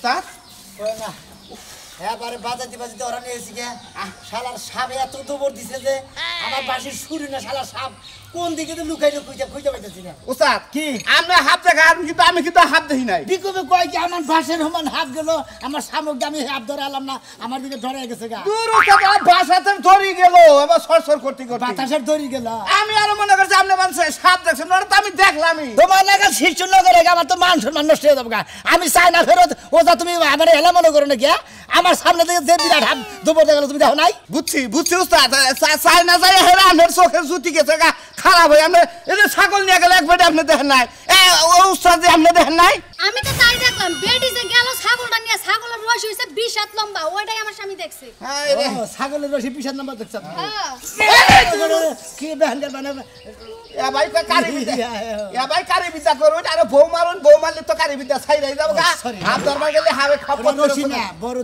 উস্তাদ কই না এবারে বাজাতে বাজাতে ওরা নিয়েছি কে শালার সাপ এত দৌড় দিছে যে আমার বাসির শুরু না শালার সাপ কোন দিকে তো লুকাইলো খুঁজে পাইতেছি না উস্তাদ কি আমরা হাফ দেখা আমি কিন্তু হাফ দেখি নাই বিকবে কয় কি আমার বাসের সমান হাত গেল আমার সামক আমি হাত ধরে আলাম না আমার দিকে ধরে গেছে গা দূর উস্তাদ বাসাতে ধরি গেল এবার সরসর করতে করতে বাতাসের দড়ি গেল আমি আরো মনে করছি আপনি মানুষ সাপ দেখছেন ওটা তো আমি দেখলামই তোমার লাগা শীর্ষ নগরে আমার তো মান সম্মান নষ্ট হয়ে যাবে গা আমি চাই না ফেরত ও যা তুমি আমার হেলা মনে করো না কি আমার সামনে থেকে যে বিরাট হাত দুপুর গেল তুমি দেখো নাই বুঝছি উস্তাদ চাই না চাই হেরা আমার চোখের জুতি গেছে গা খারাপ হয়ে আপনি এই যে ছাগল নিয়ে গেলে এক বেটে আপনি দেখেন নাই উস্তাদ যে আপনি দেখেন নাই আমি তো তাই দেখলাম বেডি যে গেল ছাগলটা নিয়ে ছাগলের রশি হইছে 20 হাত লম্বা ওইটাই আমার স্বামী দেখছে ছাগলের রশি 20 নাম্বার দেখছ হ্যাঁ কি বেহানগার বানাবে এ ভাই কারি বিদ্যা করো আরে বউ মারলে তো কারি বিদ্যা ছাই রাই যাবো গা হাত ধরবা গেলে হাবে খপত রশি না বড়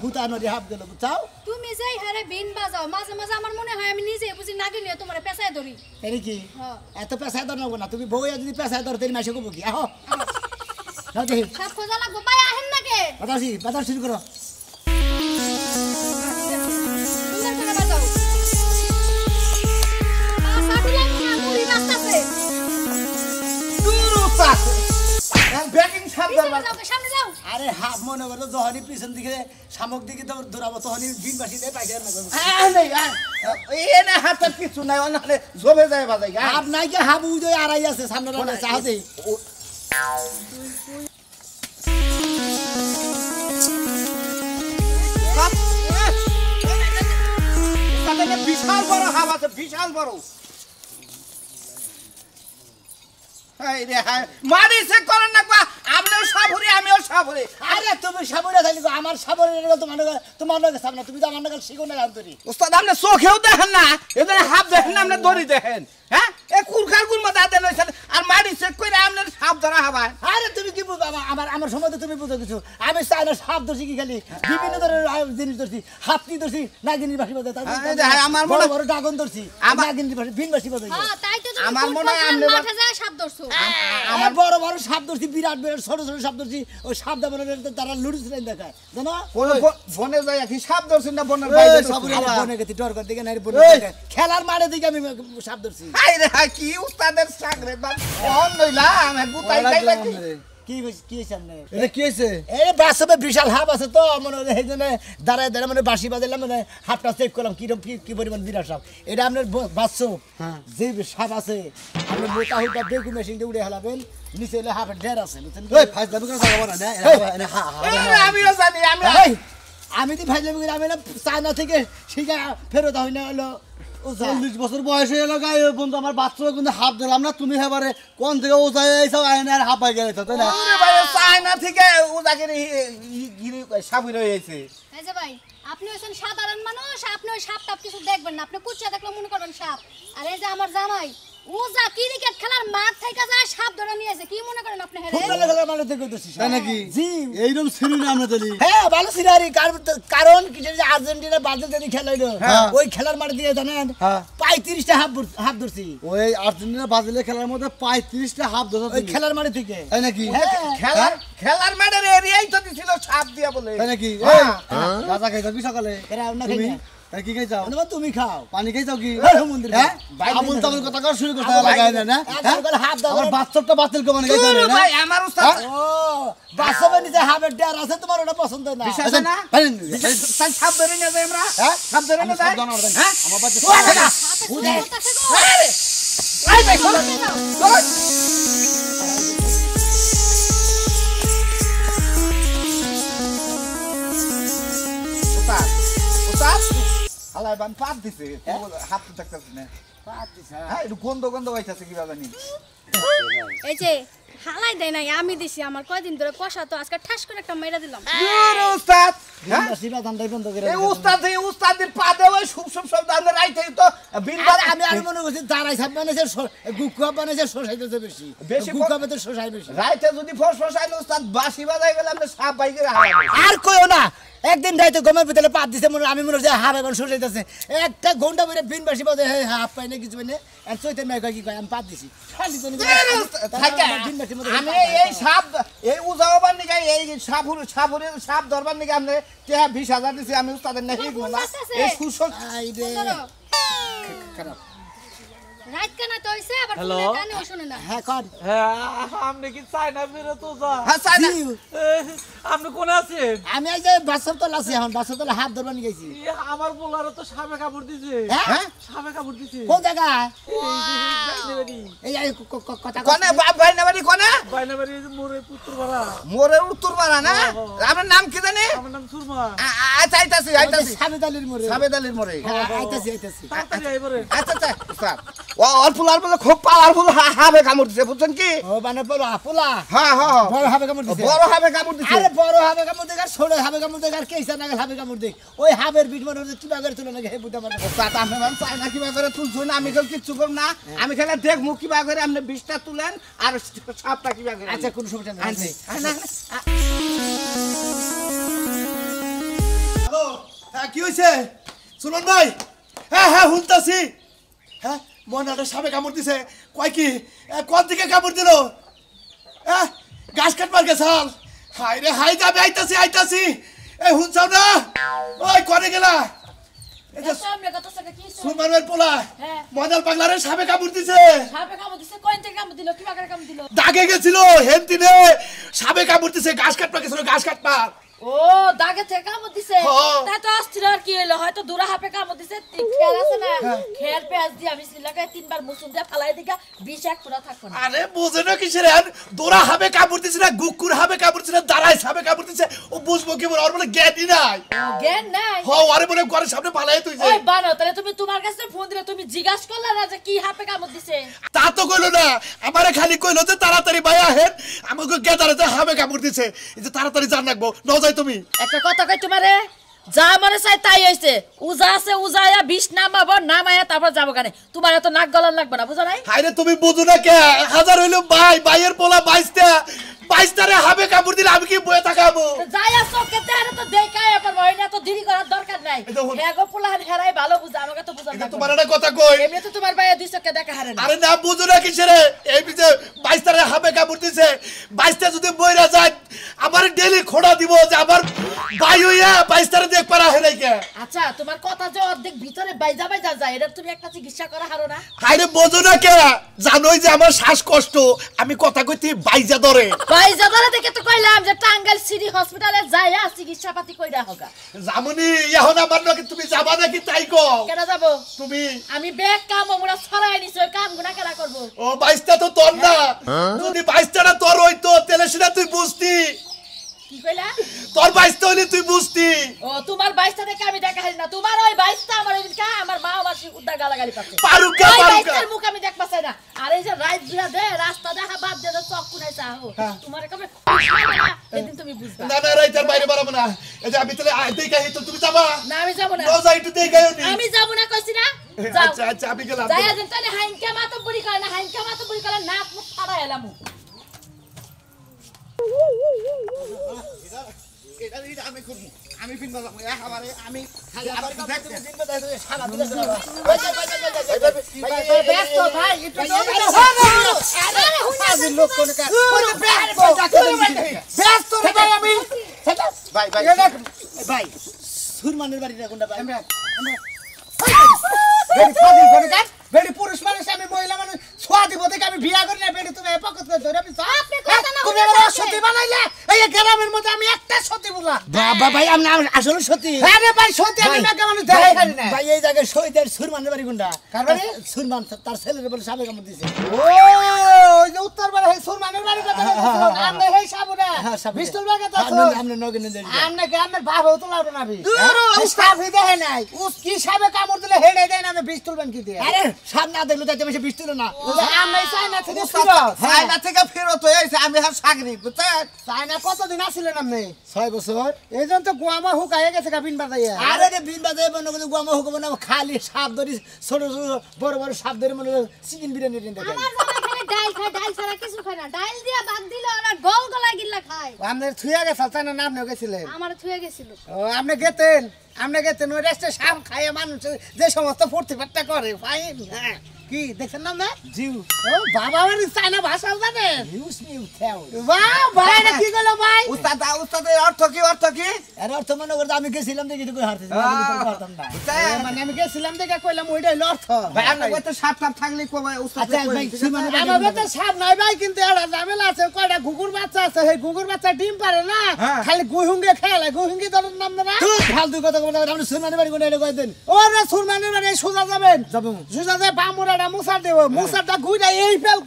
হুতা নদী হাত গেল বুঝাও তুমি যেই হারে বিন বাজাও মাঝে মাঝে আমার মনে হয় আমি নিজে বুঝি নাগি নিয়ে তোমারে পেছায় ধরি এই কি এত পেছায় ধর না তুমি বউ যদি পেছায় ধর তেরি মাসে কব কি আহো নাও দেখি সব খোঁজা লাগবো ভাই আহেন নাকি বাতাস শুরু করো সুন্দর করে বাজাও পাঁচটি লাগবে না মুড়ি রাস্তাতে দূর উস্তাদ ব্যাকিং সাপ ধরবা সামনে যাও আরে হাফ মনে করো যখনই পিছন দিকে শামুক দিকে দৌড়াবো তখনই দিনবাসী দেয় পাইছে না এই না হাতের কিছু নাই অনালে জমে যায় বাজাই গা হাফ নাই কি হাফ উজয় আড়াই আছে সামনে রাখা চাহতে বিশাল বড় হাব আছে বিশাল বড় মারি সে করেন না আপনিও সাবুরি আমিও সাবুরি আরে তুমি সাবরে থাকি আমার সাবরে তোমার লগে সামনে তুমি তো আমার লগে শিখো না আন্তরি ওস্তাদ আপনি চোখেও দেখেন না এদের হাফ দেখেন না আপনি দড়ি দেখেন হ্যাঁ এ কুরখার গুলমা দাদা লইছেন আর মারি চেক করে আপনার সাপ ধরা হবায় আরে তুমি কি বুঝো আমার সময় তো তুমি বুঝো কিছু আমি চাই না সাপ ধরছি কি খালি বিভিন্ন ধরনের জিনিস ধরছি হাতি ধরছি নাগিনীর বাসি বাজাই আমার বড় বড় ড্রাগন ধরছি নাগিনীর বাসি ভিন বাসি বাজাই হ্যাঁ তাই তো আমার মনে হয় আপনি মাঠে যায় সাপ ধরছো আমার বড় বড় সাপ ধরছি বিরাট বিরাট ছোট ছোট সাপ ধরছি ওই সাপ দাবানের তারা লুড়ি ছিলেন দেখায় জানো বনে যায় কি সাপ ধরছেন না বনের বাইরে সাবুরি বনে গেছি ডর করে দিকে নাই বনে খেলার মাঠে দিকে আমি সাপ ধরছি হাই রে হাই কি উস্তাদের সাগরে বান কোন নইলা আমি গুতাই যাইলা কি কি সামনে এটা কি হইছে এই বাসবে বিশাল হাব আছে তো মনে এইজন্য দাঁড়ায় দাঁড়ায় মানে বাঁশি বাজাইলাম মানে হাবটা চেক করলাম কি পরিমাণ বিরাট সাপ এটা আপনার বাচ্চো যে সাপ আছে আপনি মোটা হুটা বেগু মেশিন দিয়ে উড়ে হেলাবেন নিচে এলে হাফের ঢের আছে বুঝছেন ওই ফাইজ দাবি করে যাবো না আমিও জানি আমি তো ভাইলাম আমি না চায়না থেকে শিখা ফেরত হয় না হলো 40 বছর বয়স হয়ে গেল গায়ে বন্ধু আমার বাচ্চারা কিন্তু হাফ দিলাম না তুমি এবারে কোন থেকে ও যায় এইসব আইনে আর হাফ পাই গেলে তাই না ওরে ভাই চায়না থেকে ও জায়গা গিরি সাবুর হয়েছে এই যে ভাই আপনি হচ্ছেন সাধারণ মানুষ আপনি ওই সাপ টাপ কিছু দেখবেন না আপনি কুচ্চা দেখলে মনে করবেন সাপ আর এই যে আমার জামাই ও যা ক্রিকেট খেলার মাঠ থেকে যায় সাপ ধরে নিয়ে আসে কি মনে করেন আপনি হেরে ফুটবল খেলার মানে দেখে দছি তাই নাকি জি এইরকম ছিলি না আমরা তালি হ্যাঁ ভালো সিনারি কারণ কি যে আর্জেন্টিনা ব্রাজিল যদি খেলা হইলো ওই খেলার মাঠে দিয়ে জানেন 35টা হাফ ধরছি ওই আর্জেন্টিনা ব্রাজিলের খেলার মধ্যে 35টা হাফ ধরছে ওই খেলার মাঠে থেকে তাই নাকি খেলার মাঠের এরিয়াই তো দিছিল সাপ দিয়া বলে তাই নাকি এই রাজা খাই যাবি সকালে এরা না তুমি খাই কি খাই যাও তুমি খাও পানি খাই যাও কি মন্দির হ্যাঁ আমল তামল কথা কর শুরু করতে লাগায় না না হাফ দাও আমার বাচ্চাটা বাতিল করে মানে খাইতে না ভাই আমার উস্তাদ ও বাসবে নিচে হাফের ডেয়ার আছে তোমার ওটা পছন্দ না বিশ্বাস না সাপ ধরে নিয়ে যাই আমরা হ্যাঁ সাপ ধরে নিয়ে যাই হ্যাঁ আমার বাচ্চা এই ভাই চলো উস্তাদ আলাই বান পাত দিছে হাত থাকতেছে না পাত দিছে হ্যাঁ একটু গন্ধ হইতাছে কি বাবা নি এই যে হালাই দেয় নাই আমি দিছি আমার কয়দিন ধরে কষা তো আজকে ঠাস করে একটা মেরা দিলাম উস্তাদ সিবা দান্দাই বন্ধ করে এই উস্তাদের পাদে ওই সব দান্দা রাইতে তো বিলবার আমি আর মনে করছি দাঁড়াই সাপ বানাইছে গুকুয়া বানাইছে শোষাইতেছে বেশি গুকুয়া তো শোষাই বেশি রাইতে যদি ফসফসাই উস্তাদ বাসি বাজাই গেলে আমরা সাপ বাইকে হারাবো আর কইও না একদিন রাইতে গমের ভিতরে পাত দিছে মনে আমি মনে হচ্ছে হাবে কোন শুয়ে যাইতেছে একটা ঘন্টা ধরে বিন বাসি বাজে হে হাফ পাই না কিছু পাই না আর চৈতেন মেয়ে কয় কি কয় আমি পাত দিছি খালি তো আমি এই সাপ এই উজাওবার নিকে এই সাপ ধরবার নিকে আপনি 20,000 দিছি আমি উস্তাদের নাকি না এই সুসক আইরে খারাপ রাত কানা তো হইছে আবার Hello? ফোনে কানেও শুনে না হ্যাঁ কর হ্যাঁ আপনি কি চাই না ফিরে তো যা হ্যাঁ চাই না আপনি কোনে আছেন আমি এই যে বাসর তলা আছি এখন বাসর তলা হাত ধরবা নিয়ে গেছি আমার বলারও তো সাপে কামড় দিছে হ্যাঁ সাপে কামড় দিছে কোন জায়গায় এই কথা কোনে বাপ ভাই না বাড়ি কোনে বাইনা বাড়ি মোরে পুত্র বাড়া মোরে উত্তর পাড়া না আপনার নাম কি জানি আমার নাম সুরমা আচ্ছা আইতাছি সাবেদালির মোড়ে সাবেদালির মোড়ে আইতাছি তাড়াতাড়ি আইবারে আচ্ছা স্যার ওর ফুলার বলে খুব পাওয়ারফুল হাবে কামড় দিছে বুঝছেন কি ও মানে বড় পোলা হ্যাঁ বড় হবে কামড় দিছে বড় হাবে কামড় দিছে আরে বড় হবে কামড় দেখ আর ছোট হবে কামড় দেখ আর কেইসা নাগাল হবে কামড় দেখ ওই হাবের বিট মনে হচ্ছে কিবা করে তুলে নাকি হে বুঝতে পারবে ওস্তাদ আপনি মান চাই না কিবা করে তুলছুন না আমি কেউ কিচ্ছু করব না আমি খালি দেখমু কিবা করে আপনি 20টা তুলেন আর সাপটা কিবা করে আচ্ছা কোন সমস্যা নেই আনছি হ্যালো হ্যাঁ কি হয়েছে সুমন ভাই হ্যাঁ শুনতাছি হ্যাঁ মনাটা সাপে কামড় দিছে কয় কি কোন দিকে কামড় দিল হ্যাঁ গাছ কাটবার গেছাল হাই রে হাই যাবে আইতাছি এই শুনছাও না ওই কোনে গেলা এই যে সামনে কত টাকা কি সুরমানের পোলা হ্যাঁ। মনাল পাগলারে সাপে কামড় দিছে সাপে কামড় দিছে কোন থেকে কামড় দিল কি বাগারে কামড় দিল দাগে গেছিল হেমতিনে সাপে কামড় দিছে ঘাস কাটবা গেছিল ঘাস কাটবা ও দাগে থেকে কামড় দিছে হ্যাঁ। তাই তো অস্থির আর কি হলো হয়তো দূরা হাপে কামড় দিছে খেয়াল আছে না খেয়াল পেঁয়াজ দিয়ে আমি সিলাকায় 3 বার মুসুম দিয়ে ফালাই দিকা 20 এক পুরা থাকো না আরে বুঝে না কিসের আর দোরা হবে কামড় দিছে না গুকুর হবে কামড় দিছে না দাঁড়াই সাবে কামড় দিছে ও বুঝবো কি বলে আর বলে জ্ঞানই নাই জ্ঞান নাই হ আরে বলে ঘরের সামনে পালাই তুই যে ওই বানো তাহলে তুমি তোমার কাছে ফোন দিলে তুমি জিজ্ঞাসা করলে না যে কি হাপে কামড় দিছে তা তো কইলো না আমারে খালি কইলো যে তাড়াতাড়ি ভাই আহেন আমাকে গেদারে যে হবে কামড় দিছে এই যে তাড়াতাড়ি জান রাখবো ন যাই তুমি একটা কথা কই তোমারে যা মনে চাই তাই হইছে উজা আছে উজায়া 20 নামাবো নামায়া তারপর যাবো কানে তোমার এত নাক গলান লাগবে না বুঝো নাই হাইরে তুমি বুঝো না কে 1000 হইলো ভাইয়ের পোলা 22টারে হবে কামড় দিলে আমি কি বয়ে থাকাবো যায়া চোখে দেখারে তো দেখায় আবার হইনা তো দেরি করার দরকার নাই এই দেখুন। হেগো পোলাহান হেরাই ভালো বুঝা আমাকে তো বুঝা এটা তোমার একটা কথা কই এমনি তো তোমার ভাইয়া দুই চোখে দেখা হারে না আরে না বুঝো না কিসের এই যে 22টারে হবে কামড় দিছে 22টা যদি বইরা যায় আমার ডেলি খোড়া দিব যে আমার ভাই হইয়া 22টারে দেখ পারা হয় নাই কে আচ্ছা তোমার কথা যে অর্ধেক ভিতরে বাইজা যায় এটা তুমি একটা চিকিৎসা করা হারো না হাইরে বোঝো না কে জানোই যে আমার শ্বাসকষ্ট আমি কথা কইতে বাইজা ধরে বাইজা ধরে দেখে তো কইলাম যে টাঙ্গাইল সিটি হসপিটালে যাইয়া চিকিৎসা পাতি কইরা হোগা জামুনি এখন আমার নাকি তুমি যাবা নাকি তাই কও কেন যাবো তুমি আমি ব্যাগ কাম আমরা ছড়াই নিছি ওই কাম গুনা কেনা করবো ও 22টা তো তোর না যদি 22টা তোর হইতো তাহলে সেটা তুই বুঝতি কি কইলা তোর 22টা হইলে তুই বুঝতি ও তোমার 22টা দেখে আমি দেখা হারি না তোমার ওই 22টা আমার ওই কা আমার মা আমার উদ্দা গালাগালি পাচ্ছে পারুকা ওই পারুকা 22টার মুখ আমি দেখবা চাই না আর এই যে রাত দিয়া দে রাস্তা দেখা বাদ দে চক কুনাইছা হো তোমার কবে এদিন তুমি বুঝবা না না রাইতার বাইরে বাড়াবো না এই যে আমি তাহলে দেখাই তো তুমি যাবা না আমি যাব না রোজা একটু দেখাইও নি আমি যাব না কইছি না যাও আচ্ছা আচ্ছা আমি গেলাম যাইয়া দেন তাহলে হাইনকা মাতো বুড়ি কয় না হাইনকা মাতো বুড়ি কয় নাক মুখ ফাড়া এলাম আমি ফিনবা যাবো একেবারে আমি আবার কামড় দিলে দিন বাদে সারা দিলে ব্যস্ত ভাই একটু আরে হুনা লোক কোন কা ব্যস্ত রে ভাই আমি ভাই ভাই ভাই সুরমানের বাড়িটা কোনটা ভাই বেড়ি ফাদি করে কাট বেড়ি পুরুষ মানুষ আমি মহিলা মানুষ ছোয়া দিব দেখে আমি বিয়া করি না বেড়ি তুমি পকেট করে ধরে আমি আপনি কথা না তুমি আমার সত্যি বানাইলে এই গ্রামের মধ্যে আমি একটা সত্যি বলা বাবা ভাই আমি আসলে সত্যি হ্যাঁ রে ভাই সত্যি আমি মেকা মানুষ দেখাই পারি না ভাই এই জায়গায় শহীদের সুরমানের বাড়ি কোনটা কার বাড়ি? সুরমান তার ছেলের বলে সাবে কামড় দিছে ও ওই যে উত্তর বাড়ি হেই সুরমানের বাড়ি কথা বলছিস আমনে হেই সাবুরা বিস্তুল বাড়ি কথা আপনি নগেন দেন আমনে গ্রামের বাপ হতো লাউটো না বি সাবি দেহে নাই উস কি সাবে কামড় দিলে হেডে দেয় না আমি বিস্তুল বান কি দিয়ে আরে সামনে দেখলো তাইতে বেশি বৃষ্টি হলো না আমনে চাইনা থেকে ফিরত চাইনা থেকে ফিরত হইছে আমি আর সাগরি বুঝছেন চাইনা কতদিন আছিলেন আপনি 6 বছর এইজন তো গুয়ামা হুকায়ে গেছে কাবিন বাজাইয়া আরে রে বিন বাজে বন্ধ করে গুয়ামা হুকম না খালি সাপ ধরি ছোট ছোট বড় বড় সাপ ধরে মনে চিকেন বিরিয়ানি রেন দেখে আমার জামাই খালি ডাল খায়, ডাল ছাড়া কিছু খায় না। ডাল দিয়া ভাত দিলে ওরা গল গলায় গিল্লা খায়। আপনার থুয়া গেছে তাই না আপনি গেছিলেন আমার ছুঁয়ে গেছিল। ও আপনি গেতেন ওই রেস্টে সাপ খাইয়ে মানুষ যে সমস্ত ফুর্তি ফাট্টা করে ফাইন হ্যাঁ কি দেখছেন না না জিউ ও বাবা আমার চাইনা ভাষাও জানেন ইউজ মি উঠাও বাহ ভাই এটা কি গেল ভাই উস্তাদের অর্থ কি এর অর্থ মনে করতে আমি গেছিলাম দেখি তো কই হারতেছি আমি তো পারতাম না মানে আমি গেছিলাম দেখে কইলাম ওইটাই হলো অর্থ ভাই আপনার তো সাপ টাপ থাকলে কই উস্তাদ আচ্ছা ভাই আমার তো সাপ নাই ভাই কিন্তু এরা ঝামেলা আছে কয়টা ঘুঘুর বাচ্চা আছে সেই ঘুঘুর বাচ্চা ডিম পারে না খালি গুহুঙ্গে খেলে গুহুঙ্গি তোর নাম না ফালতু কথা বলে আপনি সুরমানি বাড়ি কোনে কই দেন ওরে সুরমানি বাড়ি সোজা যাবেন সোজা যায় বামুরাটা মুসা দেব মুসাটা ঘুরে এই ফেল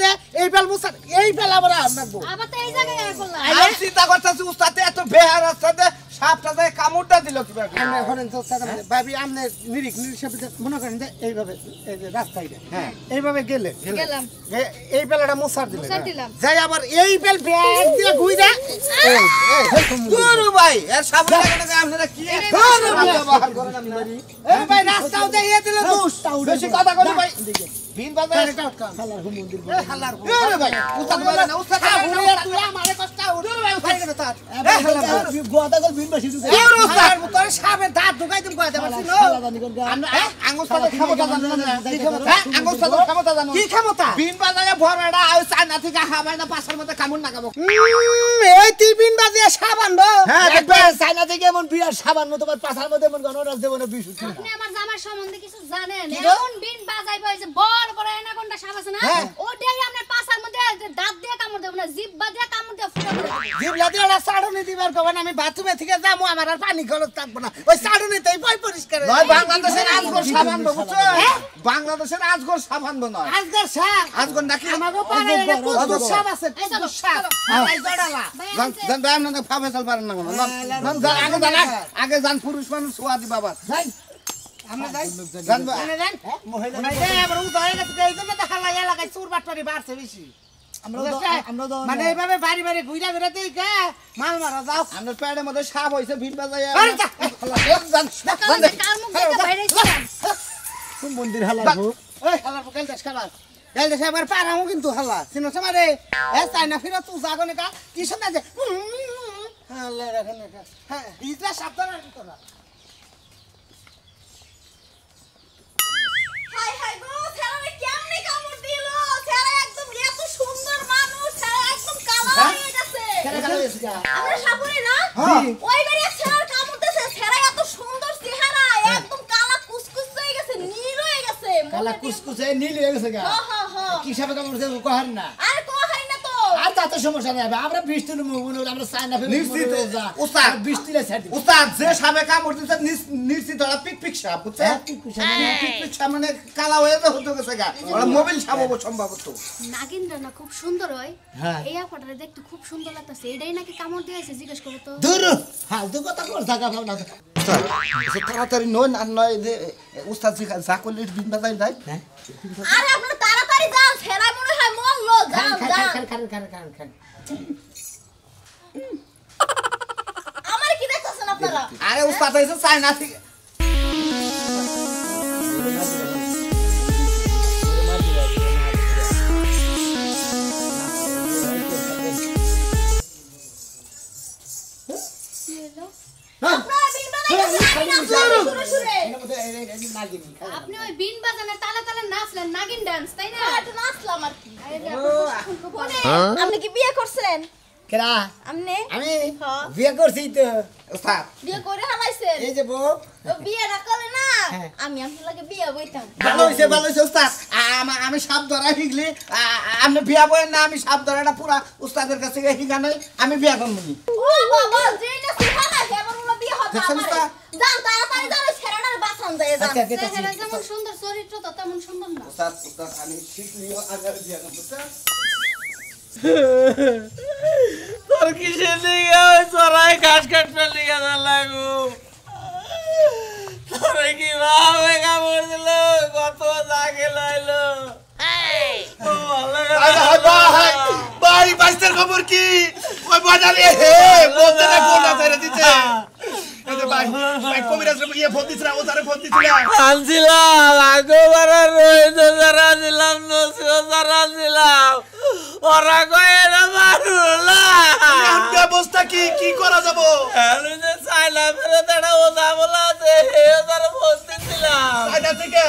যে এই ফেল মুসা এই ফেল আবার আনবো আবার তো এই জায়গায় আর করলাম। আমি চিন্তা করতেছি উস্তাদ এত বেহার আছে সাপটা যায় কামড়টা দিল কিভাবে আমরা এখন তো ভাবি আপনি নিরিক মনে করেন যে এইভাবে এই যে রাস্তায় হ্যাঁ এইভাবে গেলে গেলাম। এই বেলাটা মুসার দিলে মুসার দিলাম। যাই আবার এই বেল ব্যাগ দিয়ে ঘুরে গুরু ভাই এর সাপটা কেন আপনারা কি ব্যবহার করেন আপনারা এই ভাই রাস্তাও দিয়ে দিল দুষ বেশি কথা কই ভাই বিন বাজার খালার মন্দির হাল্লার গুরু ভাই উস্তাদ বলে না উস্তাদ ঘুরে তুই আমারে কষ্ট গুরু ভাই উঠাই গেল তার গোয়াদা গল বিন বসি তুই গুরু উস্তাদ তোর সাপে দাঁত ঢুকাই দিম কইতে পারছিস আমরা আঙ্গুস্তাদের ক্ষমতা জানো না কি ক্ষমতা আঙ্গুস্তাদের ক্ষমতা জানো কি ক্ষমতা বিন বাজারে ভরড়া আর চানা থেকে খাবাই না পাশের মধ্যে কামড় না খাবো এই তুই বিন বাজিয়ে সাবান দো হ্যাঁ, একবার চাইনা থেকে এমন বিরাট সাবান মতো তোমার পাছার মধ্যে এমন গণরাজ দেব না বিশু আপনি আমার জামার সম্বন্ধে কিছু জানেন? এমন বিন বাজাইবে ওই যে বড় বড় এনাকোন্ডা সাপ আছে না, ওটাই আপনার পাছার মধ্যে দাঁত দিয়ে কামড় দেব না, জিহ্বা দিয়ে কামড় দিয়ে ফুটা করে দেব। জিবলা দিয়ে ওরা সাড়ুনি দিবার কবেন আমি বাথরুমে থেকে যাবো আমার আর পানি খরচ থাকবো না ওই সাড়ুনিতেই পয় পরিষ্কার নয় বাংলাদেশের আজগর সাবান বুঝছো বাংলাদেশের আজগর সাবান নয় আজকাল সাপ আজগর নাকি আমাগো পারে কত সাপ আছে এই চলো, সাপ চলো। এই জড়ালা ভাই, জান আনছে। জান ভাই আপনাদের ফাবে চল পারেন না কোনো আগে জান পুরুষ মানুষ সোয়া দি বাবা আমরা যাই জান আমরা যাই মহিলা এই আবার উদয় গেছে এই জন্য দেখা লাগে এলাকায় চুর বাটপারি বাড়ছে বেশি আমরা মানে এইভাবে বাড়ি বাড়ি ঘুরে ঘুরে তুই কে মাল মারা যাও আপনার পেটের মধ্যে সাপ হইছে ভিড় বাজায় আরে যা। কারণ যে কার মুখ থেকে বাইরে ছিলাম। কোন মন্দির হালাবো এই হালার পকেল দেশ খাবার এই দেশে আবার পারামো কিন্তু হালা চিনো সমারে এ চাইনা ফিরা তুই জাগনে কা কি শোনা যে হালা রাখেন না হ্যাঁ ইজরা সাবধান রাখি তোরা হাই হাই গো ছেলেরে কেমনে কামড় দিল ছেলে একদম এত সুন্দর মানুষ ছেলে একদম কালো হয়ে গেছে কেন কালো হয়েছে গা আমরা সাপুরে না ওই বাড়ি এক ছেলের কামড় দিছে ছেলে এত সুন্দর চেহারা একদম কালা কুসকুস হয়ে গেছে নীল হয়ে গেছে কালা কুসকুসে নীল হয়ে গেছে গা কি সাবে কামড় দেব কহার না আর কো হয় না তো আর তাতে সমস্যা নাই আমরা বৃষ্টির মুগুন আমরা চাইনা ফেলে নিশ্চিত উস্তাদ বৃষ্টিলে ছাড়ি উস্তাদ যে সাপে কামড় দিছে নিশ্চিত ওরা পিক পিক সাপ বুঝছে পিক পিক সাপ মানে কালা হয়ে যে হতে গেছে গা ওরা মোবাইল সাপ হবে সম্ভবত নাগিনটা না খুব সুন্দর হয়। হ্যাঁ। এই আপাটারে দেখতে খুব সুন্দর লাগতেছে। এটাই নাকি কামড় দিয়েছে, জিজ্ঞেস করো তো। দূর ফালতু কথা কর থাকা ভাবনা তাড়াতাড়ি নয় আর নয় যে উস্তাদ যা করলে বিন বাজায় যায় আরে আপনারা তাড়াতাড়ি যান ছেলে মনে হয় মরলো যান যান খান আমার কি দেখতেছেন আপনারা আরে উস্তাদ এসে চায় না ঠিক আপনারা বিন বাজাইতেছেন আপনি ওই বিন বাজানের তালে তালে নাচলেন, নাগিন ডান্স, তাই না? একটু নাচলাম আর কি আরে যে আপনার খুব ভালো। আপনি কি বিয়ে করছেন কেরা আপনি আমি হ্যাঁ। বিয়ে করছি তো উস্তাদ বিয়ে করে হালাইছেন এই যে বউ তো বিয়ে না করলে না আমি আপনার লাগে বিয়ে বইতাম ভালো হয়েছে উস্তাদ আমি সাপ ধরা শিখলি আপনি বিয়া বলেন না আমি সাপ ধরাটা পুরা উস্তাদের কাছে শিখা নাই আমি বিয়া করবো নি ও বাবা যেটা সিখানা কেমন হলো বিয়ে হবে দেখছেন আমার তো? যান তাড়াতাড়ি যান ছেড়াটার বাসন যায় যান চেহারা যেমন সুন্দর, চরিত্র তো তেমন সুন্দর না। উস্তাদ আমি শিখলিও আগে বিয়া করবো তোর কিসের লিগা ওই চড়াই ঘাস কাটতে লিগা না লাগু তোরে কি ভাবে কামড় দিল কত জাগে লাইলো ভাই বাইস্তের খবর কি ওই বাজারে হে বলতে না কোন আছে রে দিতে যে ভাই কবিরাজ ইয়ে ফোন দিছিল ও তারে ফোন দিছিল আনছিলাম আগেবার রোহিত যারা ছিলাম নসিব যারা ছিলাম ওরা কয়ে না মারুলা ব্যবস্থা কি করা যাব আমি যে চাইলাম ফেরত একটা ওজা বলা আছে ওজারে ফোন দিছিলাম আইনা থেকে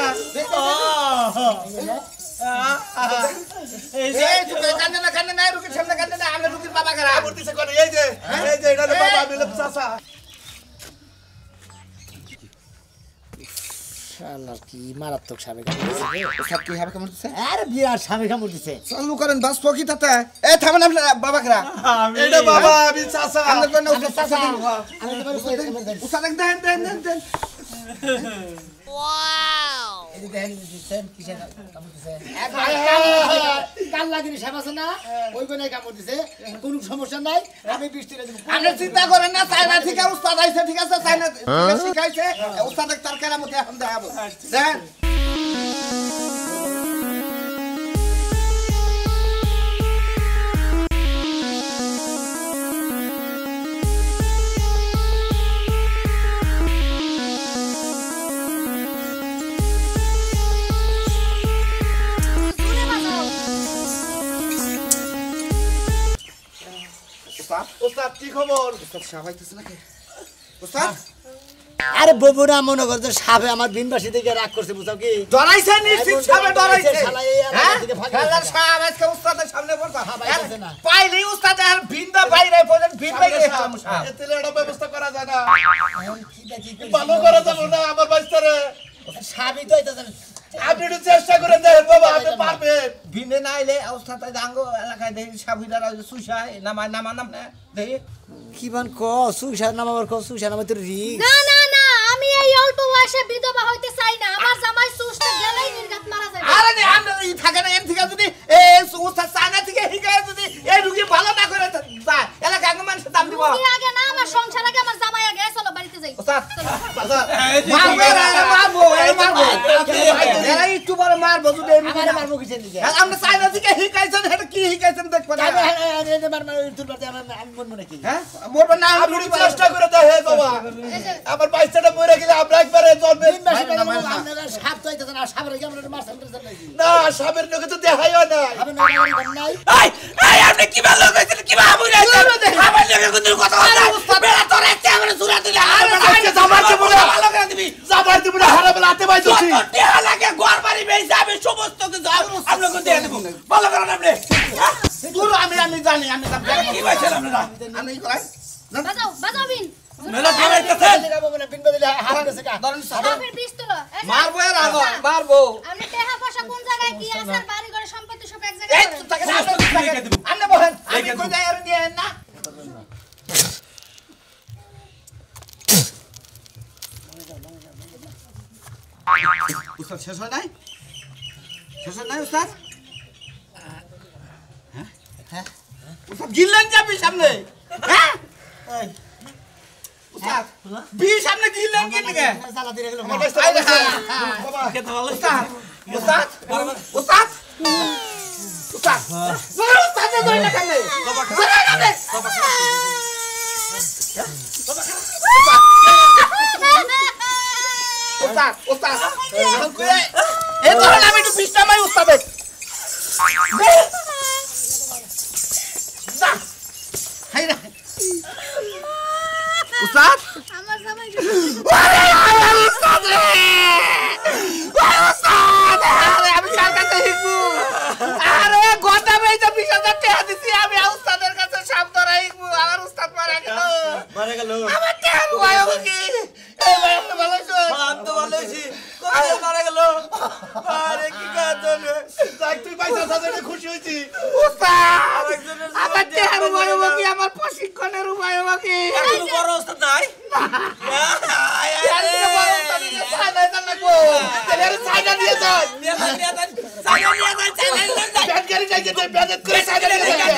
এই তুই কান্দে না রুকির সামনে কান্দে না আমরা রুকির বাবা করা কামড় দিছে কোন এই যে এটা বাবা মিলে চাচা শালার কি মারাত্মক সাবে কামড় দিছে ওস্তাদ কি হবে কেমন দিছে আরে বিরাট সাবে কামড় দিছে চালু করেন বাস ফকি তাতে এ থামেন আপনি বাবা করা এটা বাবা আমি চাচা আমরা কোন ওস্তাদ চাচা আমি তো বলি ওস্তাদ দেন এই দেখেন দিছেন কিসে কামড় দিছে কাল লাগিনি সাব আছে না ওই কোনে কামড় দিছে কোনো সমস্যা নাই আমি বৃষ্টিরে দেব আপনি চিন্তা করেন না চাইনা থেকে ওস্তাদ আইছে ঠিক আছে চাইনা শিখাইছে ওস্তাদ তার কেরামতি এখন দেখাবো দেন ওস্তাদ কি খবর ওস্তাদ সাবাইতেছে নাকি ওস্তাদ আরে ববুরা মনে কর যে সাবে আমার বিনবাসী থেকে রাগ করছে বুঝাও কি ডরাইছে নিশ্চিত সাবে ডরাইছে শালা এই এলাকা থেকে ফাঁকি খেলার দিছে। সাব আজকে উস্তাদের সামনে বলতো পাইতেছে না। পাইলেই উস্তাদ আর ভিন্দা বাইরে পড়েন ভিন বাইরে এতে একটা ব্যবস্থা করা যায় না এখন কি দেখি কই ভালো করা যাব না আমার বাচ্চারে সাবই তো এটা আপনি একটু চেষ্টা করে দেখেন বাবা আপনি পারবেন ভিনে না আইলে উস্তাদ আঙ্গো এলাকায় দেখি সাবিদারা সুসায় নামায় নাম না দেখি কি বান ক সুইসার নামাবার ক সুইসার নামে তো রিক না না না আমি এই অল্প বয়সে বিধবা হইতে চাই না আমার জামাই সুস্থ গেলেই নির্ঘাত মারা যাবে আরে নে আমরা এই থাকে না এম থেকে যদি এ উস্তাদ চায়না থেকে হিগায় যদি এই রুগী ভালো না করে যায় এলাকা আঙ্গো মানুষের দাম দিব তুমি আগে না আমার সংসার আগে আমার জামাই আগে চলো বাড়িতে যাই উস্তাদ চলো। মারবো এরা একটু বড় মারবো যদি আমার মারবো কিসের দিকে আমরা চায়না থেকে হিকাইছেন এটা কি হিকাইছেন দেখবো না আমি বলবো নাকি হ্যাঁ মরবে না আপনি একটু চেষ্টা করে দেখেন বাবা আমার বাচ্চাটা মরে গেলে আমরা একবারে জন্মের আপনারা সাপ তো আইতেছে না সাপের কি আমরা মারছেন নাকি না সাবের লোকে তো দেখাইও না আমি না নাই এই এই আপনি কি ভালো কইছেন কি ভাবু না আমার লগে কোন কথা বলছ বেলা তোর একটা আমার সুরা দিলা আজকে যাবার দেব না ভালো করে দিবি যাবার দেব না হারাবেলা হাতে পাই দছি টিয়া লাগে ঘর বাড়ি বেইছে আমি সমস্ত কিছু আপনাকে দিয়ে দেব ভালো করেন আপনি দূর আমি জানি আমি কি কইছেন আপনারা আমি কই বাজাও বাজাও বিন মেলা ঠেলাইতেছেন বিন বদলে হারাম গেছে কা ধরেন সাপের বিষ তুলো মারবো এর আগে মারবো আমি টাকা পয়সা কোন জায়গায় কি আছে আর বাড়ি ঘরে সম্পত্তি সব এক এই জায়গায় তো করেন। থাকে আপনি বলেন আমি কই যাই আর নিয়ে না উস্তাদ শেষ হয় নাই উস্তাদ হ্যাঁ উস্তাদ গিললেন যাবি সামনে হ্যাঁ উস্তাদ বি সামনে গিললেন কি লাগে জ্বালা দিয়ে গেল আমার বাচ্চা বাবা খেতে ভালো উস্তাদ উস্তাদ উস্তাদ উস্তাদ ধরে না কেন উস্তাদ উস্তাদ এই ধরেন আমি একটু বিশ্রামাই উস্তাদ উস্তাদ আমার জামাই আমি কার কাছে শিখবো আরে গোটা মেয়েটা 20,000 টাকা দিছি আমি উস্তাদের কাছে সাপ ধরা শিখবো আমার উস্তাদ মারা গেল আমার টাকা রুয়ায় কি এই ভাই আপনি ভালো আছেন আমি তো ভালো আছি কত মারা গেল আরে কি কাজ হলো যাক তুই পয়সা সাজাতে খুশি হইছি উস্তাদ আমার টাকা রুয়ায় কি আমার প্রশিক্ষণের রুয়ায় কি এত বড় অবস্থা নাই সাইডা দিয়ে যান ব্যাট গাড়ি যাই যেতে ব্যাট করে সাইডা দিয়ে যান